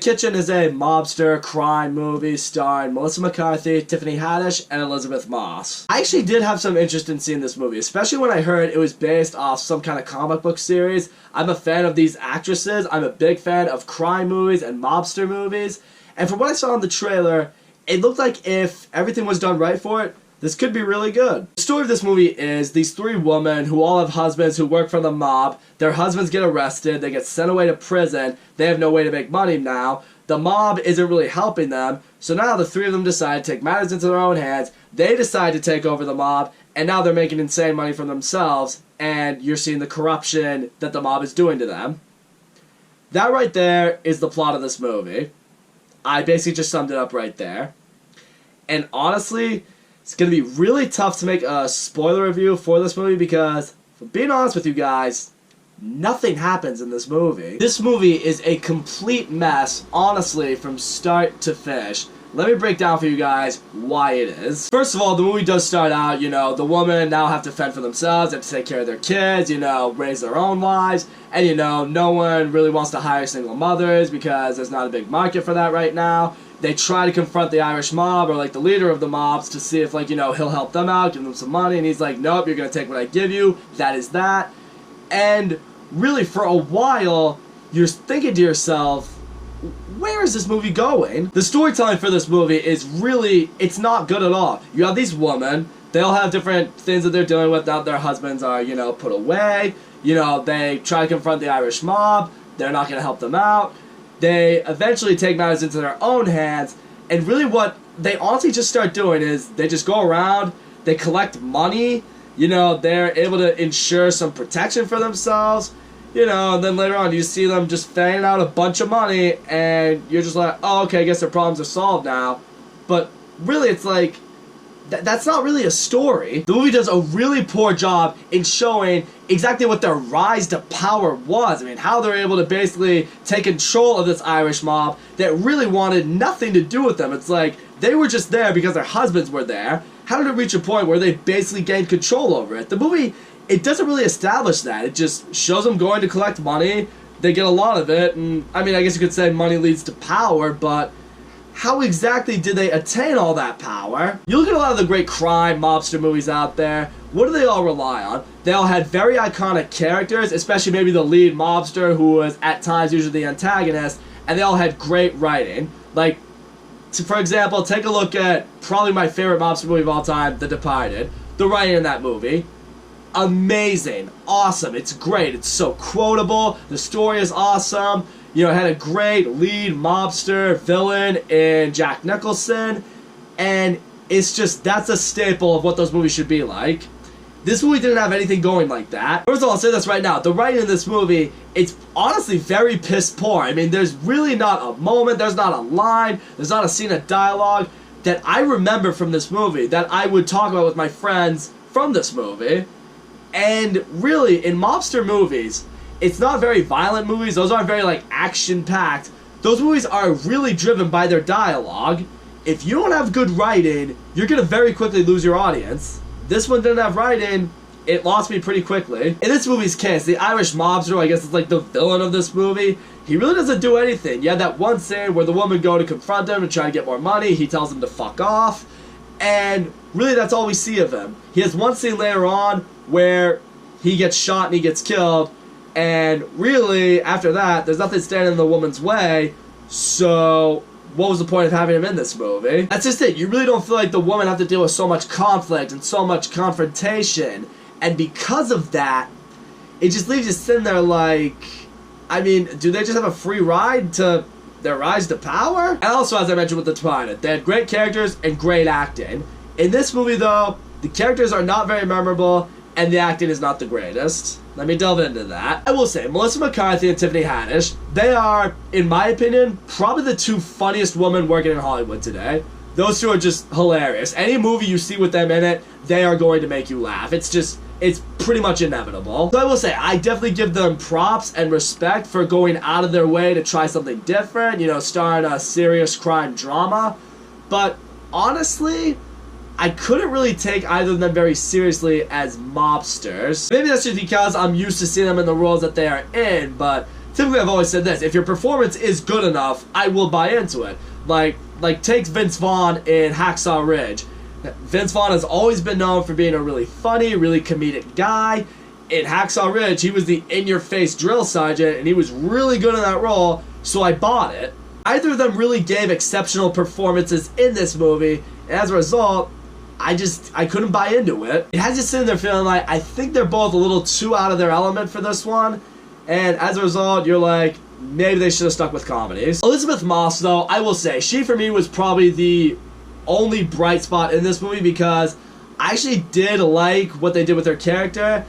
Kitchen is a mobster crime movie starring Melissa McCarthy, Tiffany Haddish, and Elizabeth Moss. I actually did have some interest in seeing this movie, especially when I heard it was based off some kind of comic book series. I'm a fan of these actresses. I'm a big fan of crime movies and mobster movies. And from what I saw in the trailer, it looked like if everything was done right for it, this could be really good. The story of this movie is these three women who all have husbands who work for the mob. Their husbands get arrested. They get sent away to prison. They have no way to make money now. The mob isn't really helping them. So now the three of them decide to take matters into their own hands. They decide to take over the mob. And now they're making insane money for themselves. And you're seeing the corruption that the mob is doing to them. That right there is the plot of this movie. I basically just summed it up right there. And honestly, it's going to be really tough to make a spoiler review for this movie because, for being honest with you guys, nothing happens in this movie. This movie is a complete mess, honestly, from start to finish. Let me break down for you guys why it is. First of all, the movie does start out, the women now have to fend for themselves, they have to take care of their kids, raise their own lives, and no one really wants to hire single mothers because there's not a big market for that right now. They try to confront the Irish mob or the leader of the mobs to see if he'll help them out, give them some money, and he's like, nope, you're gonna take what I give you, that is that. And really for a while you're thinking to yourself, where is this movie going? The storytelling for this movie is really, it's not good at all. You have these women, they all have different things that they're dealing with now their husbands are, put away. They try to confront the Irish mob, they're not gonna help them out. They eventually take matters into their own hands, and really what they honestly just start doing is they just go around, they collect money, they're able to ensure some protection for themselves, and then later on you see them just fanning out a bunch of money, and you're just like, oh, okay, I guess their problems are solved now. But really it's like, that's not really a story. The movie does a really poor job in showing exactly what their rise to power was. I mean, how they're able to basically take control of this Irish mob that really wanted nothing to do with them. It's like, they were just there because their husbands were there. How did it reach a point where they basically gained control over it? The movie, it doesn't really establish that. It just shows them going to collect money. They get a lot of it, and I mean, I guess you could say money leads to power, but how exactly did they attain all that power? You look at a lot of the great crime mobster movies out there, what do they all rely on? They all had very iconic characters, especially maybe the lead mobster who was at times usually the antagonist, and they all had great writing. Like, for example, take a look at probably my favorite mobster movie of all time, The Departed. The writing in that movie, amazing, awesome, it's great, it's so quotable, the story is awesome. It had a great lead mobster villain in Jack Nicholson, and it's just, that's a staple of what those movies should be like. This movie didn't have anything going like that. First of all, I'll say this right now, the writing in this movie, it's honestly very piss poor. I mean, there's really not a moment, there's not a line, there's not a scene of dialogue that I remember from this movie that I would talk about with my friends from this movie. And really, in mobster movies, it's not very violent movies, those aren't very action-packed. Those movies are really driven by their dialogue. If you don't have good writing, you're gonna very quickly lose your audience. This one didn't have writing, it lost me pretty quickly. In this movie's case, the Irish mobster, I guess it's the villain of this movie, he really doesn't do anything. You have that one scene where the woman go to confront him and try to get more money, he tells him to fuck off, and really that's all we see of him. He has one scene later on where he gets shot and he gets killed, and really, after that, there's nothing standing in the woman's way, so what was the point of having him in this movie? That's just it. You really don't feel like the woman have to deal with so much conflict and so much confrontation, and because of that, it just leaves you sitting there I mean, do they just have a free ride to their rise to power? And also, as I mentioned with The Departed, they had great characters and great acting. In this movie, though, the characters are not very memorable, and the acting is not the greatest. Let me delve into that. I will say, Melissa McCarthy and Tiffany Haddish, they are, in my opinion, probably the two funniest women working in Hollywood today. Those two are just hilarious. Any movie you see with them in it, they are going to make you laugh. It's pretty much inevitable. So I will say, I definitely give them props and respect for going out of their way to try something different, starring a serious crime drama. But honestly, I couldn't really take either of them very seriously as mobsters. Maybe that's just because I'm used to seeing them in the roles that they are in, but typically I've always said this, if your performance is good enough, I will buy into it. Like take Vince Vaughn in Hacksaw Ridge. Vince Vaughn has always been known for being a really funny, really comedic guy. In Hacksaw Ridge, he was the in-your-face drill sergeant, and he was really good in that role, so I bought it. Either of them really gave exceptional performances in this movie, and as a result, I couldn't buy into it. It has you sitting there feeling like, I think they're both a little too out of their element for this one, and as a result, you're like, maybe they should have stuck with comedies. Elisabeth Moss, though, I will say, she for me was probably the only bright spot in this movie because I actually did like what they did with her character,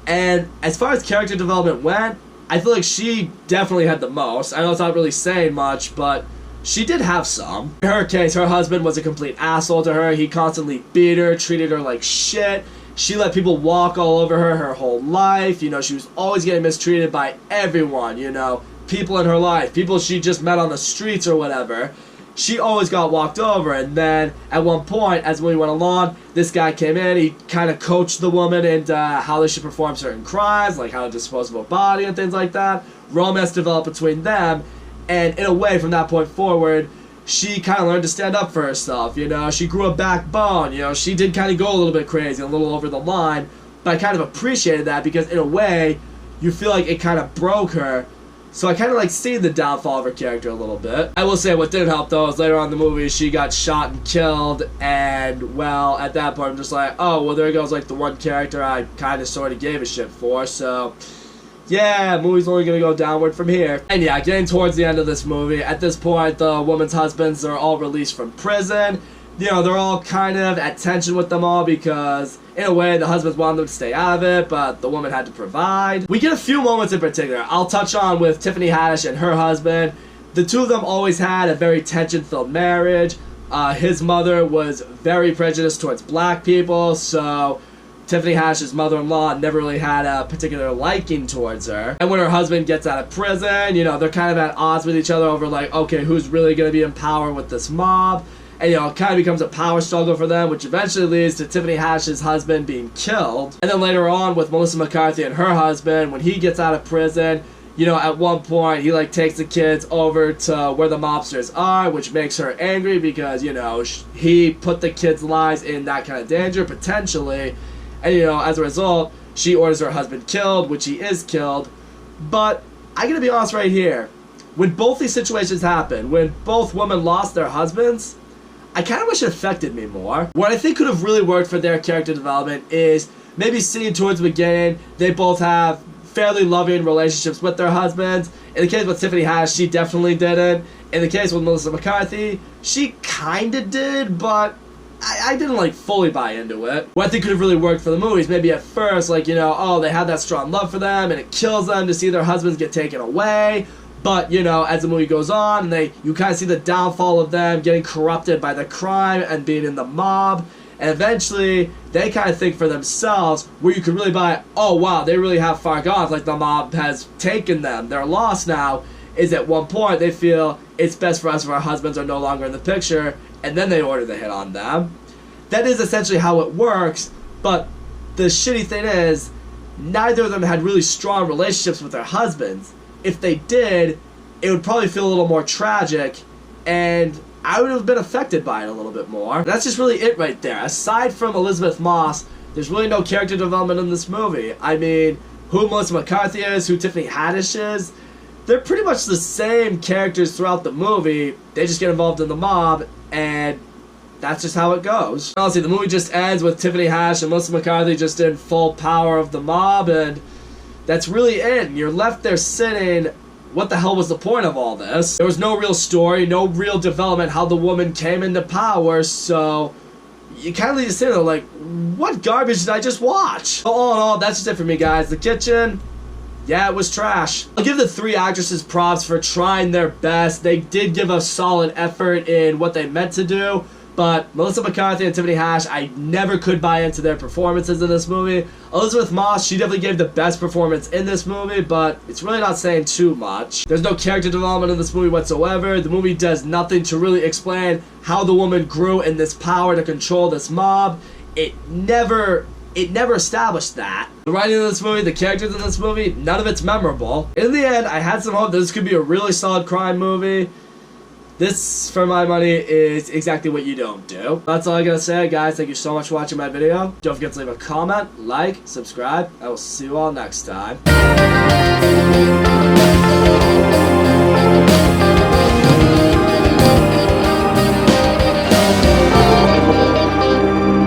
and as far as character development went, I feel like she definitely had the most. I know it's not really saying much, but she did have some. In her case, her husband was a complete asshole to her. He constantly beat her, treated her like shit. She let people walk all over her whole life. You know, she was always getting mistreated by everyone, you know, people in her life, people she just met on the streets or whatever. She always got walked over, and then at one point, as we went along, this guy came in, he kind of coached the woman into how they should perform certain crimes, like how to dispose of a body and things like that. Romance developed between them, and in a way, from that point forward, she kind of learned to stand up for herself, you know, she grew a backbone, you know, she did kind of go a little bit crazy, a little over the line, but I kind of appreciated that because in a way, you feel like it kind of broke her. So I kind of like seeing the downfall of her character a little bit. I will say what did help though is later on in the movie she got shot and killed, and well at that point I'm just like, oh well, there goes like the one character I kind of sort of gave a shit for. So yeah, movie's only gonna go downward from here. And yeah, getting towards the end of this movie, at this point the woman's husbands are all released from prison. You know, they're all kind of at tension with them all because in a way the husbands wanted them to stay out of it, but the woman had to provide. We get a few moments in particular I'll touch on with Tiffany Haddish and her husband. The two of them always had a very tension-filled marriage. His mother was very prejudiced towards black people, so Tiffany Haddish's mother-in-law never really had a particular liking towards her. And when her husband gets out of prison, you know, they're kind of at odds with each other over like, okay, who's really going to be in power with this mob? And, you know, it kind of becomes a power struggle for them, which eventually leads to Tiffany Haddish's husband being killed. And then later on with Melissa McCarthy and her husband, when he gets out of prison, you know, at one point he, like, takes the kids over to where the mobsters are, which makes her angry because, you know, he put the kids' lives in that kind of danger, potentially. And, you know, as a result, she orders her husband killed, which he is killed. But I gotta be honest right here. When both these situations happen, when both women lost their husbands, I kind of wish it affected me more. What I think could have really worked for their character development is maybe seeing towards the beginning, they both have fairly loving relationships with their husbands. In the case with Tiffany Haddish, she definitely didn't. In the case with Melissa McCarthy, she kind of did, but I didn't like fully buy into it. What I think could have really worked for the movies, maybe at first, like, you know, oh, they had that strong love for them and it kills them to see their husbands get taken away. But, you know, as the movie goes on, you kind of see the downfall of them getting corrupted by the crime and being in the mob. And eventually, they kind of think for themselves, where you can really buy, oh, wow, they really have far gone. Like, the mob has taken them. They're lost now. Is at one point, they feel it's best for us if our husbands are no longer in the picture. And then they order the hit on them. That is essentially how it works. But the shitty thing is, neither of them had really strong relationships with their husbands. If they did, it would probably feel a little more tragic, and I would have been affected by it a little bit more. That's just really it right there. Aside from Elisabeth Moss, there's really no character development in this movie. I mean, who Melissa McCarthy is, who Tiffany Haddish is, they're pretty much the same characters throughout the movie. They just get involved in the mob, and that's just how it goes. Honestly, the movie just ends with Tiffany Haddish and Melissa McCarthy just in full power of the mob, and that's really it. And you're left there sitting, what the hell was the point of all this? There was no real story, no real development how the woman came into power, so you kind of leave you sitting there like, what garbage did I just watch? All in all, that's just it for me, guys. The Kitchen, yeah, it was trash. I'll give the three actresses props for trying their best. They did give a solid effort in what they meant to do. But Melissa McCarthy and Tiffany Haddish, I never could buy into their performances in this movie. Elisabeth Moss, she definitely gave the best performance in this movie, but it's really not saying too much. There's no character development in this movie whatsoever. The movie does nothing to really explain how the woman grew in this power to control this mob. It never it never established that. The writing of this movie, the characters in this movie, none of it's memorable. In the end, I had some hope that this could be a really solid crime movie. This, for my money, is exactly what you don't do. That's all I gotta say, guys. Thank you so much for watching my video. Don't forget to leave a comment, like, subscribe. I will see you all next time.